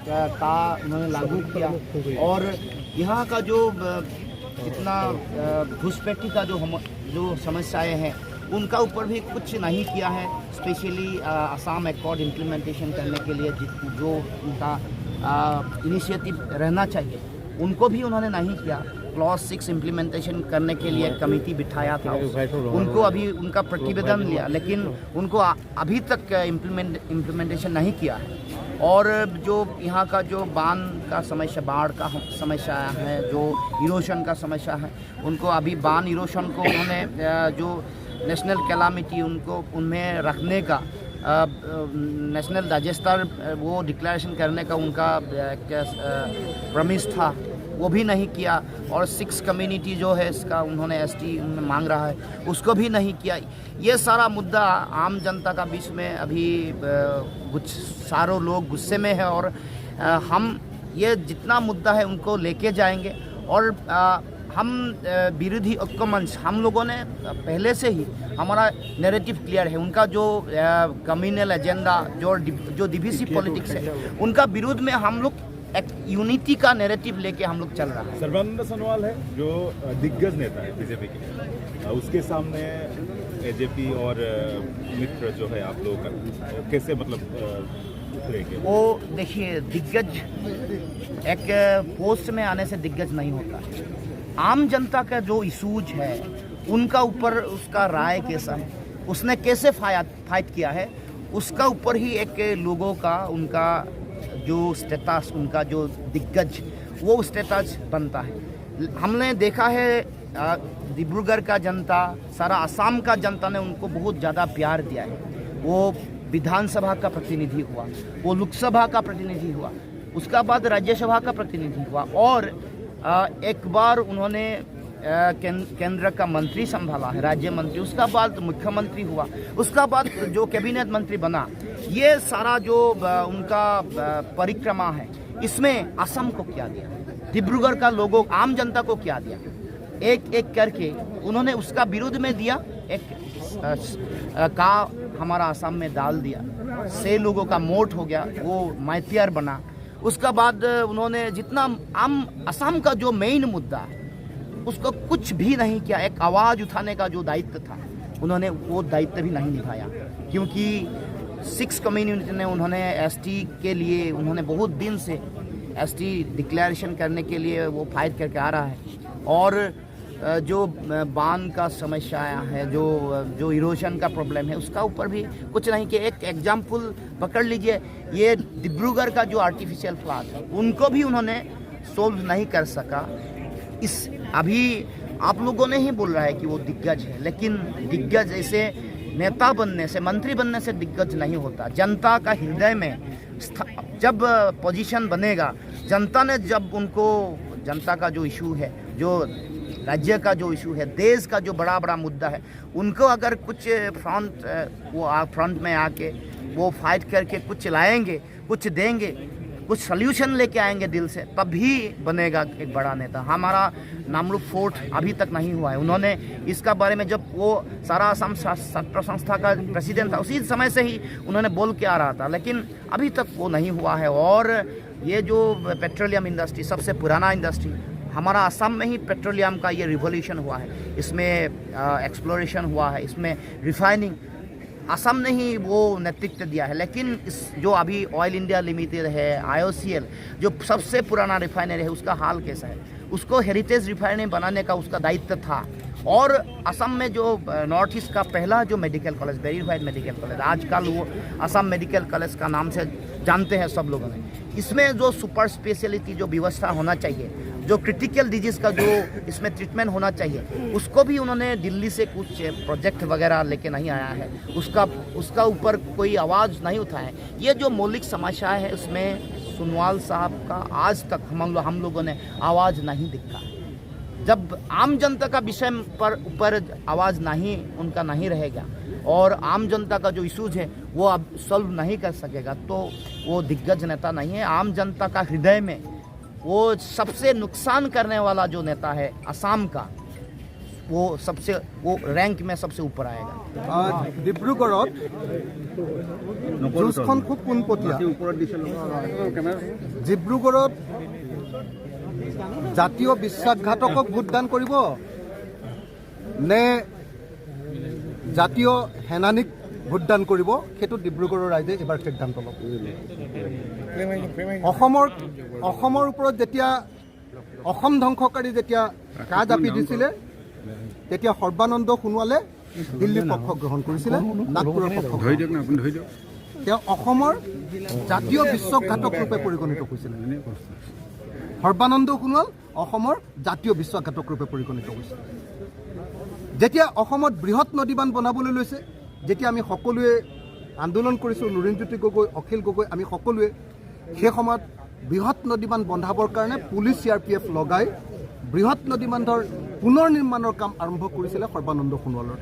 का उन्होंने लागू किया और यहाँ का जो इतना घुसपैठी का जो समस्याएं हैं उनका ऊपर भी कुछ नहीं किया है। स्पेशली असम एकॉर्ड इम्प्लीमेंटेशन करने के लिए जो उनका इनिशिएटिव रहना चाहिए उनको भी उन्होंने नहीं किया। क्लॉज 6 इम्प्लीमेंटेशन करने के लिए कमेटी बिठाया था, उनको अभी उनका प्रतिवेदन लिया लेकिन उनको अभी तक इम्प्लीमेंटेशन नहीं किया है। और जो यहाँ का जो बांध का समस्या, बाढ़ का समस्या है, जो इरोशन का समस्या है, उनको अभी बांध इरोशन को उन्होंने जो नेशनल कैलामिटी उनको उनमें रखने का नेशनल डिजास्टर वो डिक्लेरेशन करने का उनका प्रमिस था, वो भी नहीं किया। और 6 कम्युनिटी जो है इसका उन्होंने एसटी मांग रहा है उसको भी नहीं किया। ये सारा मुद्दा आम जनता का बीच में अभी कुछ सारे लोग गुस्से में है और हम ये जितना मुद्दा है उनको लेके जाएंगे। और हम विरोधी ऐक्य मंच हम लोगों ने पहले से ही हमारा नैरेटिव क्लियर है। उनका जो कम्युनल एजेंडा जो डीवीसी पॉलिटिक्स है उनका विरोध में हम लोग एक यूनिटी का नैरेटिव लेके हम लोग चल रहा है। सर्बानंद सोनोवाल है जो दिग्गज नेता है बीजेपी के, उसके सामने एजेपी और मित्र जो है आप लोगों का कैसे मतलब उतरेंगे? वो देखिए, दिग्गज एक पोस्ट में आने से दिग्गज नहीं होता है। आम जनता का जो इशूज है उनका ऊपर उसका राय कैसा है, उसने कैसे फाइट किया है, उसका ऊपर ही एक लोगों का उनका जो स्टेटस, उनका जो दिग्गज वो स्टेटस बनता है। हमने देखा है डिब्रूगढ़ का जनता, सारा असम का जनता ने उनको बहुत ज़्यादा प्यार दिया है। वो विधानसभा का प्रतिनिधि हुआ, वो लोकसभा का प्रतिनिधि हुआ, उसका बाद राज्यसभा का प्रतिनिधि हुआ और एक बार उन्होंने केंद्र का मंत्री संभाला है, राज्य मंत्री, उसका बाद मुख्यमंत्री हुआ, उसका बाद जो कैबिनेट मंत्री बना। ये सारा जो उनका परिक्रमा है इसमें असम को क्या दिया, डिब्रूगढ़ का लोगों आम जनता को क्या दिया, एक एक करके उन्होंने उसका विरोध में दिया। एक का हमारा असम में डाल दिया, 6 लोगों का मोट हो गया, वो माइटियर बना। उसका बाद उन्होंने जितना आम असम का जो मेन मुद्दा है उसको कुछ भी नहीं किया। एक आवाज़ उठाने का जो दायित्व था उन्होंने वो दायित्व भी नहीं निभाया, क्योंकि 6 कम्युनिटी ने उन्होंने एसटी के लिए उन्होंने बहुत दिन से एसटी डिक्लेरेशन करने के लिए वो फाइट करके आ रहा है। और जो बांध का समस्या है, जो इरोशन का प्रॉब्लम है, उसका ऊपर भी कुछ नहीं किया। एक एग्जाम्पल पकड़ लीजिए, ये डिब्रूगढ़ का जो आर्टिफिशियल फ्लड है उनको भी उन्होंने सोल्व नहीं कर सका। इस अभी आप लोगों ने ही बोल रहा है कि वो दिग्गज है, लेकिन दिग्गज ऐसे नेता बनने से, मंत्री बनने से दिग्गज नहीं होता। जनता का हृदय में जब पोजीशन बनेगा, जनता ने जब उनको, जनता का जो इशू है, जो राज्य का जो इशू है, देश का जो बड़ा बड़ा मुद्दा है, उनको अगर कुछ फ्रंट में आके वो फाइट करके कुछ लाएंगे, कुछ देंगे, कुछ सल्यूशन लेके आएंगे दिल से, तभी बनेगा एक बड़ा नेता। हमारा नामरूप फोर्ट अभी तक नहीं हुआ है। उन्होंने इसका बारे में, जब वो सारा असम छात्र संस्था का प्रेसिडेंट था, उसी समय से ही उन्होंने बोल के आ रहा था, लेकिन अभी तक वो नहीं हुआ है। और ये जो पेट्रोलियम इंडस्ट्री, सबसे पुराना इंडस्ट्री हमारा असम में ही पेट्रोलियम का ये रिवोल्यूशन हुआ है, इसमें एक्सप्लोरेशन हुआ है, इसमें रिफाइनिंग असम ने ही वो नेतृत्व दिया है। लेकिन इस जो अभी ऑयल इंडिया लिमिटेड है, IOCL, जो सबसे पुराना रिफाइनरी है, उसका हाल कैसा है? उसको हेरिटेज रिफाइनरी बनाने का उसका दायित्व था। और असम में जो नॉर्थ ईस्ट का पहला जो medical college, verified medical college, आजकल वो असम मेडिकल कॉलेज का नाम से जानते हैं सब लोगों ने। इसमें जो सुपर स्पेशलिटी जो व्यवस्था होना चाहिए, जो क्रिटिकल डिजीज़ का जो इसमें ट्रीटमेंट होना चाहिए, उसको भी उन्होंने दिल्ली से कुछ प्रोजेक्ट वगैरह लेके नहीं आया है, उसका ऊपर कोई आवाज़ नहीं उठाया है। ये जो मौलिक समस्या है, उसमें सोनोवाल साहब का आज तक हम लोगों ने आवाज़ नहीं दिखा। जब आम जनता का विषय पर ऊपर आवाज़ नहीं उनका नहीं रहेगा और आम जनता का जो इशूज है वो अब सॉल्व नहीं कर सकेगा, तो वो दिग्गज नेता नहीं है। आम जनता का हृदय में वो सबसे नुकसान करने वाला जो नेता है असम का, वो रैंक में सबसे ऊपर आएगा। ডিব্ৰুগড়ত যুঁজখন খুব পোনপটীয়া। ডিব্ৰুগড়ত জাতীয় বিশ্বাসঘাতকক ভোটদান কৰিব নে জাতীয় সেনানীক ভোটদান কৰিব, সেইটো ডিব্ৰুগড়ৰ ৰাইজে এবাৰ সিদ্ধান্ত ল'ব। অসমৰ ওপৰত যেতিয়া অসম ধ্বংসকাৰী যেতিয়া কা জাপি দিছিলে, তেতিয়া সৰ্বানন্দ সোণোৱালে দিল্লীৰ পক্ষ গ্ৰহণ কৰিছিলে, নাগপুৰৰ পক্ষ। তেওঁ অসমৰ জাতীয় বিশ্বাসঘাতক ৰূপে পৰিগণিত হৈছিলে। সৰ্বানন্দ সোণোৱাল অসমৰ জাতীয় বিশ্বাসঘাতক ৰূপে পৰিগণিত হৈছিল। যেতিয়া অসমত বৃহৎ নদীবান্ধ বনাবলৈ লৈছে, যেতিয়া আমি সকলোৱে আন্দোলন কৰিছোঁ, লুৰিণজ্যোতি গগৈ, অখিল গগৈ, আমি সকলোৱে সেই সময়ত বৃহৎ নদীবান্ধ বন্ধাবৰ কাৰণে পুলিচ CRPF লগাই বৃহৎ নদীবান্ধৰ পুনৰ নিৰ্মাণৰ কাম আৰম্ভ কৰিছিলে সৰ্বানন্দ সোণোৱালৰ।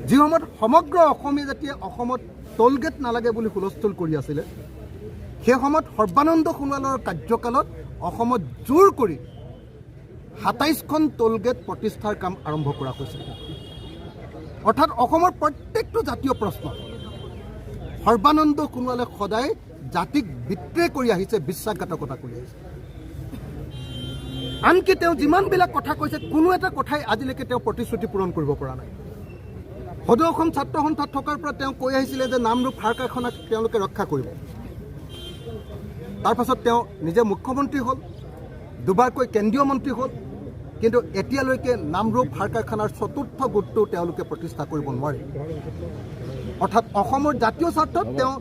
যি সময়ত সমগ্ৰ অসমীয়া জাতিয়ে অসমত টোলগেট নালাগে বুলি হুলস্থুল কৰি আছিলে, সেই সময়ত সৰ্বানন্দ সোণোৱালৰ কাৰ্যকালত অসমত জোৰ কৰি 27খন টোলগেট প্ৰতিষ্ঠাৰ কাম আৰম্ভ কৰা হৈছিল। অৰ্থাৎ অসমৰ প্ৰত্যেকটো জাতীয় প্ৰশ্ন সৰ্বানন্দ সোণোৱালে সদায় জাতিক বিত্ৰে কৰি আহিছে, বিশ্বাসঘাতকতা কৰি আহিছে। আনকি তেওঁ যিমানবিলাক কথা কৈছে, কোনো এটা কথাই আজিলৈকে তেওঁ প্ৰতিশ্ৰুতি পূৰণ কৰিব পৰা নাই। সদৌ অসম ছাত্ৰ সন্থাত থকাৰ পৰা তেওঁ কৈ আহিছিলে যে নামৰূপ সাৰ কাৰখানাক তেওঁলোকে ৰক্ষা কৰিব। তাৰপাছত তেওঁ নিজে মুখ্যমন্ত্ৰী হ'ল, দুবাৰকৈ কেন্দ্ৰীয় মন্ত্ৰী হ'ল, কিন্তু এতিয়ালৈকে নামৰূপ সাৰ কাৰখানাৰ চতুৰ্থ গোটটো তেওঁলোকে প্ৰতিষ্ঠা কৰিব নোৱাৰে। অৰ্থাৎ অসমৰ জাতীয় স্বাৰ্থত তেওঁ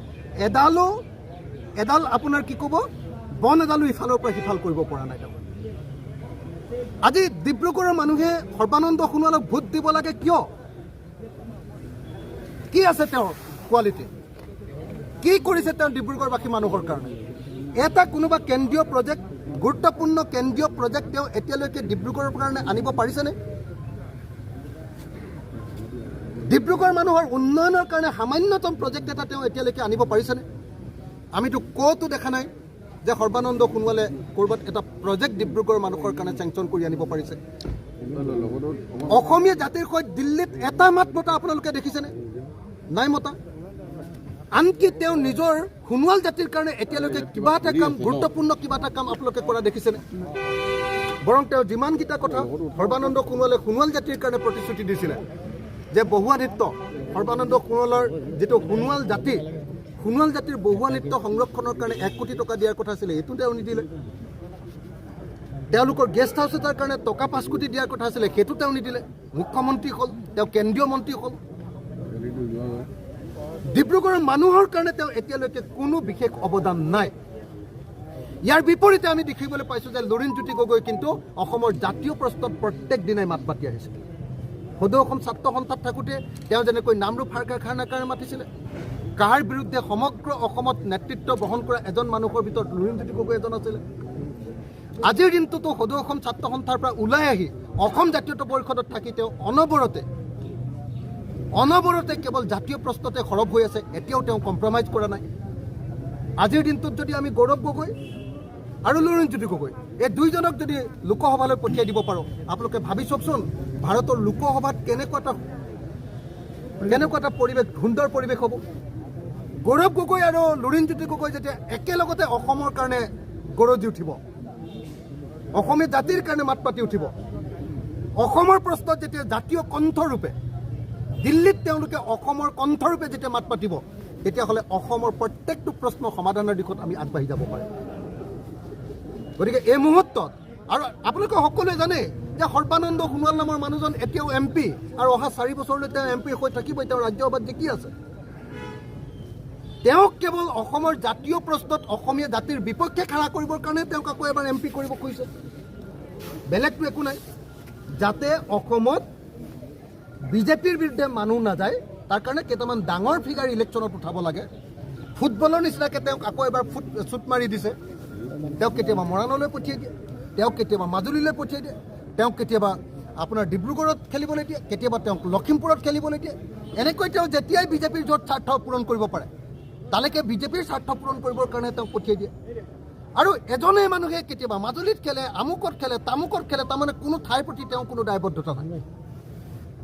এডাল আপোনাৰ কি ক'ব, বন এডালো ইফালৰ পৰা সিফাল কৰিব পৰা নাই। তেওঁ আজি ডিব্ৰুগড়ৰ মানুহে সৰ্বানন্দ সোণোৱালক ভোট দিব লাগে কিয়? কি আছে তেওঁৰ কোৱালিটি? কি কৰিছে তেওঁ ডিব্ৰুগড়বাসী মানুহৰ কাৰণে? এটা কোনোবা কেন্দ্ৰীয় প্ৰজেক্ট, গুৰুত্বপূৰ্ণ কেন্দ্ৰীয় প্ৰজেক্ট তেওঁ এতিয়ালৈকে ডিব্ৰুগড়ৰ কাৰণে আনিব পাৰিছেনে? ডিব্ৰুগড় মানুহৰ উন্নয়নৰ কাৰণে সামান্যতম প্ৰজেক্ট এটা তেওঁ এতিয়ালৈকে আনিব পাৰিছেনে? আমিতো ক'তো দেখা নাই যে সৰ্বানন্দ সোণোৱালে ক'ৰবাত এটা প্ৰজেক্ট ডিব্ৰুগড় মানুহৰ কাৰণে চেংচন কৰি আনিব পাৰিছে। অসমীয়া জাতিৰ সৈতে দিল্লীত এটা মাত মতা আপোনালোকে দেখিছেনে? নাই মতা। আনকি তেওঁ নিজৰ সোণোৱাল জাতিৰ কাৰণে এতিয়ালৈকে কিবা এটা কাম, গুৰুত্বপূৰ্ণ কিবা এটা কাম আপোনালোকে কৰা দেখিছেনে? বৰং তেওঁ যিমানকেইটা কথা সৰ্বানন্দ সোণোৱালে সোণোৱাল জাতিৰ কাৰণে প্ৰতিশ্ৰুতি দিছিলে যে বহুৱা নৃত্য, সৰ্বানন্দ সোণোৱালৰ যিটো সোণোৱাল জাতিৰ বহুৱা নৃত্য সংৰক্ষণৰ কাৰণে 1 কোটি টকা দিয়াৰ কথা আছিলে, এইটো তেওঁ নিদিলে। তেওঁলোকৰ গেষ্ট হাউচ এটাৰ কাৰণে টকা 5 কোটি দিয়াৰ কথা আছিলে, সেইটো তেওঁ নিদিলে। মুখ্যমন্ত্ৰী হ'ল, তেওঁ কেন্দ্ৰীয় মন্ত্ৰী হ'ল। ডিব্ৰুগড়ৰ মানুহৰ কাৰণে তেওঁ এতিয়ালৈকে কোনো বিশেষ অৱদান নাই। ইয়াৰ বিপৰীতে আমি দেখিবলৈ পাইছোঁ যে লুৰিণজ্যোতি গগৈ কিন্তু অসমৰ জাতীয় প্ৰশ্নত প্ৰত্যেক দিনাই মাত মাতি আহিছে। সদৌ অসম ছাত্ৰ সন্থাত থাকোঁতে তেওঁ যেনেকৈ নামৰূপ সাৰ কাৰখানাৰ কাৰণে মাতিছিলে, কাৰ বিৰুদ্ধে সমগ্ৰ অসমত নেতৃত্ব বহন কৰা এজন মানুহৰ ভিতৰত লুৰিণজ্যোতি গগৈ এজন আছিলে। আজিৰ দিনটোতো সদৌ অসম ছাত্ৰ সন্থাৰ পৰা ওলাই আহি অসম জাতীয়তা পৰিষদত থাকি তেওঁ অনবৰতে কেৱল জাতীয় প্ৰশ্নতে সৰব হৈ আছে। এতিয়াও তেওঁ কম্প্ৰমাইজ কৰা নাই। আজিৰ দিনটোত যদি আমি গৌৰৱ গগৈ আৰু লুৰিণজ্যোতি গগৈ এই দুইজনক যদি লোকসভালৈ পঠিয়াই দিব পাৰোঁ, আপোনালোকে ভাবি চাওকচোন ভাৰতৰ লোকসভাত কেনেকুৱা এটা পৰিৱেশ, সুন্দৰ পৰিৱেশ হ'ব। গৌৰৱ গগৈ আৰু লুৰিণজ্যোতি গগৈ যেতিয়া একেলগতে অসমৰ কাৰণে গৰজি উঠিব, অসমীয়া জাতিৰ কাৰণে মাত পাতি উঠিব, অসমৰ প্ৰশ্নত যেতিয়া জাতীয় কণ্ঠৰূপে দিল্লীত তেওঁলোকে অসমৰ কণ্ঠৰূপে যেতিয়া মাত পাতিব, তেতিয়াহ'লে অসমৰ প্ৰত্যেকটো প্ৰশ্ন সমাধানৰ দিশত আমি আগবাঢ়ি যাব পাৰিম। গতিকে এই মুহূৰ্তত, আৰু আপোনালোকে সকলোৱে জানে যে সৰ্বানন্দ সোণোৱাল নামৰ মানুহজন এতিয়াও MP, আৰু অহা 4 বছৰলৈ তেওঁ MP হৈ থাকিবই। তেওঁ ৰাজ্যসভাত জিকি আছে। তেওঁক কেৱল অসমৰ জাতীয় প্ৰশ্নত অসমীয়া জাতিৰ বিপক্ষে খাৰা কৰিবৰ কাৰণে তেওঁক আকৌ এবাৰ MP কৰিব খুজিছে, বেলেগটো একো নাই। যাতে অসমত বিজেপিৰ বিৰুদ্ধে মানুহ নাযায়, তাৰ কাৰণে কেইটামান ডাঙৰ ফিগাৰ ইলেকশ্যনত উঠাব লাগে। ফুটবলৰ নিচিনাকৈ তেওঁক আকৌ এবাৰ চুট মাৰি দিছে। তেওঁক কেতিয়াবা মৰাণলৈ পঠিয়াই দিয়ে, তেওঁক কেতিয়াবা মাজুলীলৈ পঠিয়াই দিয়ে, তেওঁক কেতিয়াবা আপোনাৰ ডিব্ৰুগড়ত খেলিবলৈ দিয়ে, কেতিয়াবা তেওঁক লখিমপুৰত খেলিবলৈ দিয়ে। এনেকৈ তেওঁ যেতিয়াই বিজেপিৰ য'ত স্বাৰ্থ পূৰণ কৰিব পাৰে, তালৈকে বিজেপিৰ স্বাৰ্থ পূৰণ কৰিবৰ কাৰণে তেওঁক পঠিয়াই দিয়ে। আৰু এজনে মানুহে কেতিয়াবা মাজুলীত খেলে, আমুকত খেলে, তামুকত খেলে, তাৰমানে কোনো ঠাইৰ প্ৰতি তেওঁ কোনো দায়বদ্ধতা নাই।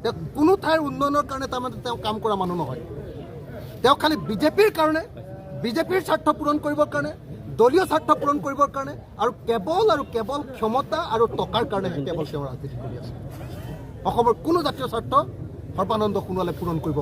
তেওঁ কোনো ঠাইৰ উন্নয়নৰ কাৰণে তাৰমানে তেওঁ কাম কৰা মানুহ নহয়। তেওঁ খালি বিজেপিৰ কাৰণে, বিজেপিৰ স্বাৰ্থ পূৰণ কৰিবৰ কাৰণে, দলীয় স্বাৰ্থ পূৰণ কৰিবৰ কাৰণে আৰু কেৱল ক্ষমতা আৰু টকাৰ কাৰণে কেৱল তেওঁ ৰাজনীতি কৰি আছে। অসমৰ কোনো জাতীয় স্বাৰ্থ সৰ্বানন্দ সোণোৱালে পূৰণ কৰিব